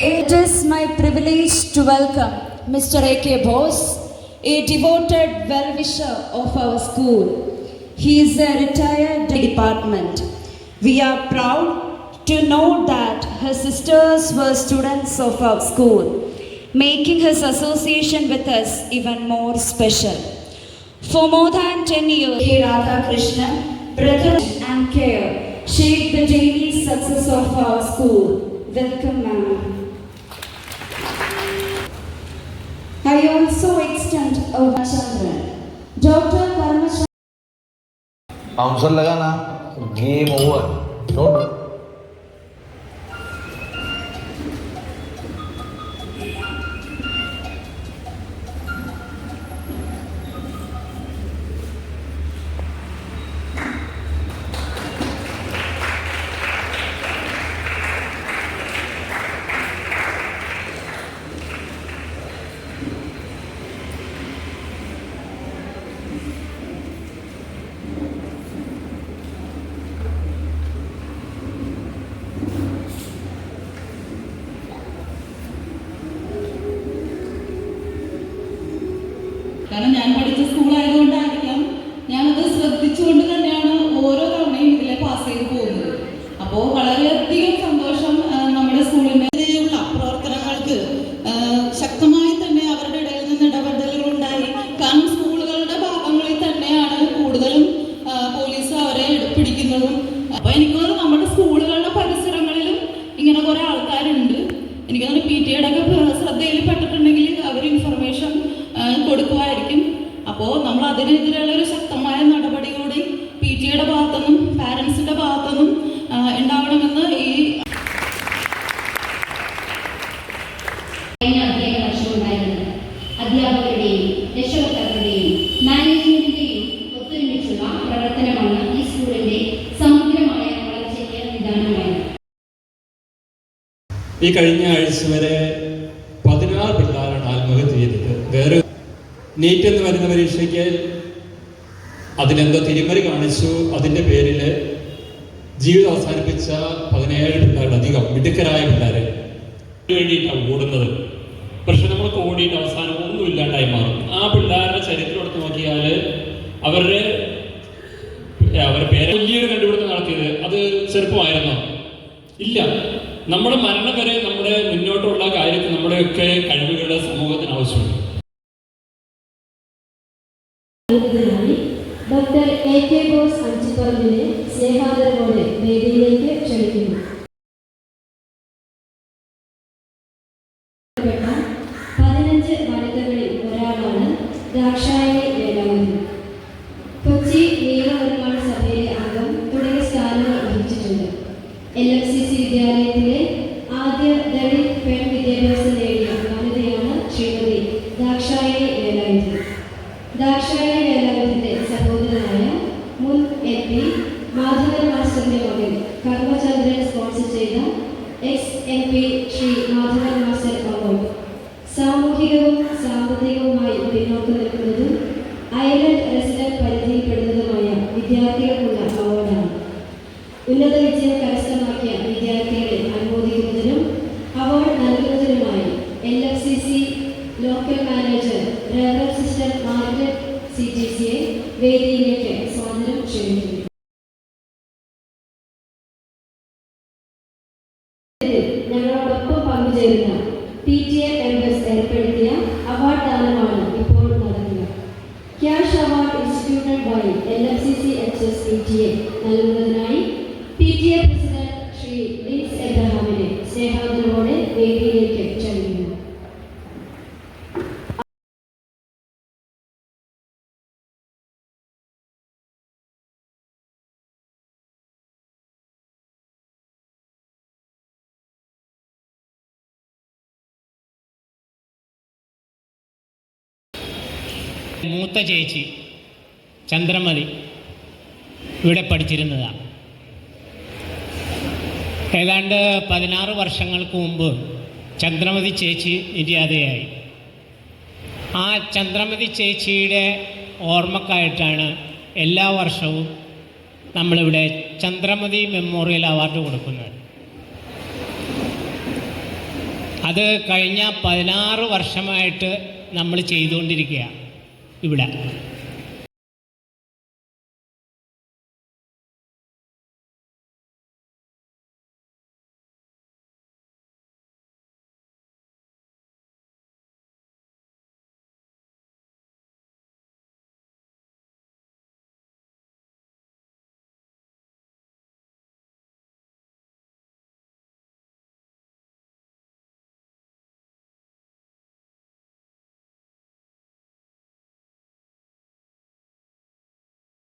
It is my privilege to welcome Mr. A.K. Bose, a devoted well-wisher of our school. He is a retired department. We are proud to know that his sisters were students of our school, making his association with us even more special. For more than 10 years, K. Radhakrishnan, brother and care, shaped the daily success of our school. Welcome, ma'am. I also extend our children. Dr. Parmachandran. Bouncer लगा ना, game over. Don't. കാരണം ഞാൻ പഠിച്ച സ്കൂളായതുകൊണ്ടായിരിക്കാം ഞാനത് ശ്രദ്ധിച്ചുകൊണ്ട് തന്നെയാണ് ഓരോ തവണയും ഇതിലെ പാസ് ചെയ്ത് പോകുന്നത്. അപ്പോൾ വളരെയധികം സന്തോഷം. നമ്മുടെ സ്കൂളിൻ്റെ ഇതിലുള്ള പ്രവർത്തനങ്ങൾക്ക് ശക്തമായി തന്നെ അവരുടെ ഇടയിൽ നിന്ന് ഇടപെടലുകളുണ്ടായി. കാരണം സ്കൂളുകളുടെ ഭാഗങ്ങളിൽ തന്നെയാണ് കൂടുതലും പോലീസ് അവരെ പിടിക്കുന്നതും. അപ്പോൾ എനിക്ക് തോന്നുന്നു നമ്മുടെ സ്കൂളുകളുടെ പരിസരങ്ങളിലും ഇങ്ങനെ കുറേ ആൾക്കാരുണ്ട്. എനിക്ക് തോന്നുന്നു PTA ഒക്കെ ശ്രദ്ധയിൽപ്പെട്ടിട്ടുണ്ടെങ്കിൽ അവർ ഇൻഫർമേഷൻ കൊടുക്കുമായിരിക്കും. അപ്പോൾ നമ്മൾ അതിനെതിരെയുള്ള ഒരു ശക്തമായ നടപടി കൂടി PTA ഭാഗത്തുനിന്നും പാരൻസിൻ്റെ ഭാഗത്തുനിന്നും ഉണ്ടാവണമെന്ന് ഈ അധ്യയന വർഷം ഉണ്ടായിരുന്നത്. അധ്യാപകരുടെയും രക്ഷകർത്താക്കളുടെയും മാനേജ്മെന്റിന്റെയും ഒത്തൊരുമിച്ചുള്ള പ്രവർത്തനമാണ് ഈ സ്കൂളിന്റെ സമഗ്രമായ വളർച്ചയ്ക്ക് നിദാനമായത്. ഈ കഴിഞ്ഞ ആഴ്ച വരെ 16 പിള്ളേരാണ് ആത്മഹത്യ ചെയ്തത്. വേറെ നീറ്റ് എന്ന് വരുന്ന പരീക്ഷയ്ക്ക് അതിലെന്തോ തിരിമറി കാണിച്ചു. അതിൻ്റെ പേരിൽ ജീവിതം അവസാനിപ്പിച്ച 17 പിള്ളേരധികം മിടുക്കരായ പിള്ളേരെ വേണ്ടിയിട്ടാണ് ഓടുന്നത്. പക്ഷെ നമ്മളൊക്കെ ഓടിയിട്ട് അവസാനം ഒന്നും ഇല്ലാണ്ടായി മാറും. ആ പിള്ളേരുടെ ചരിത്രം എടുത്ത് നോക്കിയാൽ അവരുടെ പേര് വലിയൊരു കണ്ടുപിടുത്തം നടത്തിയത് അത് ചെറുപ്പമായിരുന്നോ? ഇല്ല. നമ്മുടെ മരണം വരെ നമ്മുടെ മുന്നോട്ടുള്ള കാര്യത്തിൽ നമ്മുടെയൊക്കെ കഴിവുകളുടെ സമൂഹത്തിന് ആവശ്യമുണ്ട്. Doctor A.K. ബോസ് അഞ്ചിപ്പറമ്പിനെ സ്നേഹാദരവോടെ വേദിയിലേക്ക് ക്ഷണിക്കുന്നു. 15 വനിതകളിൽ ഒരാളാണ് ദാക്ഷായണി വേലായുധൻ. കൊച്ചി നിയമനിർമ്മാണ സഭയിലെ അംഗം തുടങ്ങിയ സ്ഥാനങ്ങൾ വഹിച്ചിട്ടുണ്ട്. LFCC വിദ്യാലയത്തിലെ ആദ്യ ദളിത് പെൺ വിദ്യാഭ്യാസം നേടിയ വനിതയാണ് ശ്രീമതി ദാക്ഷായണി വേലായുധൻ. ദാക്ഷായണി വേലായുധന്റെ സഹോദരനായ മുൻ MP മാധവൻ മാസ്റ്ററിന്റെ മകൻ കർമ്മചന്ദ്രൻ സ്പോൺസർ ചെയ്ത ex-MP Shri Madhavan master award സാമൂഹികവും സാമ്പത്തികവുമായി പിന്നോക്കം നിൽക്കുന്നതും ഐലൻഡ് റെസിഡന്റ് പരിധിയിൽപ്പെടുന്നതുമായ വിദ്യാർത്ഥികൾക്കുള്ള അവാർഡാണ്. ഉന്നത വിജയം കരസ്ഥമാക്കിയ വിദ്യാർത്ഥികളെ അനുമോദിക്കുന്നതിനും അവാർഡ് നൽകുന്നതിനുമായി LFCC local manager reverend sister Margaret CTCയെ വേദിയിലേക്ക് സ്വാഗതം ക്ഷണിക്കുന്നു. ഞങ്ങളോടൊപ്പം പങ്കുചേരുന്ന PTA മെമ്പേഴ്സ് ഏർപ്പെടുത്തിയ അവാർഡ് ദാനമാണ് ഇപ്പോൾ നടക്കുക. Cash award instituted by LFCC HS PTA നൽകുന്നതിനായി PTA പ്രസിഡന്റ് ശ്രീ ലിൻസ് എബ്രഹാമിനെ സ്നേഹാദരവോടെ വേദിയിലേക്ക് ക്ഷണിക്കുന്നു. മൂത്ത ചേച്ചി ചന്ദ്രമതി ഇവിടെ പഠിച്ചിരുന്നതാണ്. ഏതാണ്ട് 16 വർഷങ്ങൾക്ക് മുമ്പ് ചന്ദ്രമതി ചേച്ചി നിര്യാതയായി. ആ ചന്ദ്രമതി ചേച്ചിയുടെ ഓർമ്മക്കായിട്ടാണ് എല്ലാ വർഷവും നമ്മളിവിടെ ചന്ദ്രമതി മെമ്മോറിയൽ അവാർഡ് കൊടുക്കുന്നത്. അത് കഴിഞ്ഞ 16 വർഷമായിട്ട് നമ്മൾ ചെയ്തുകൊണ്ടിരിക്കുക ഇവിടെ.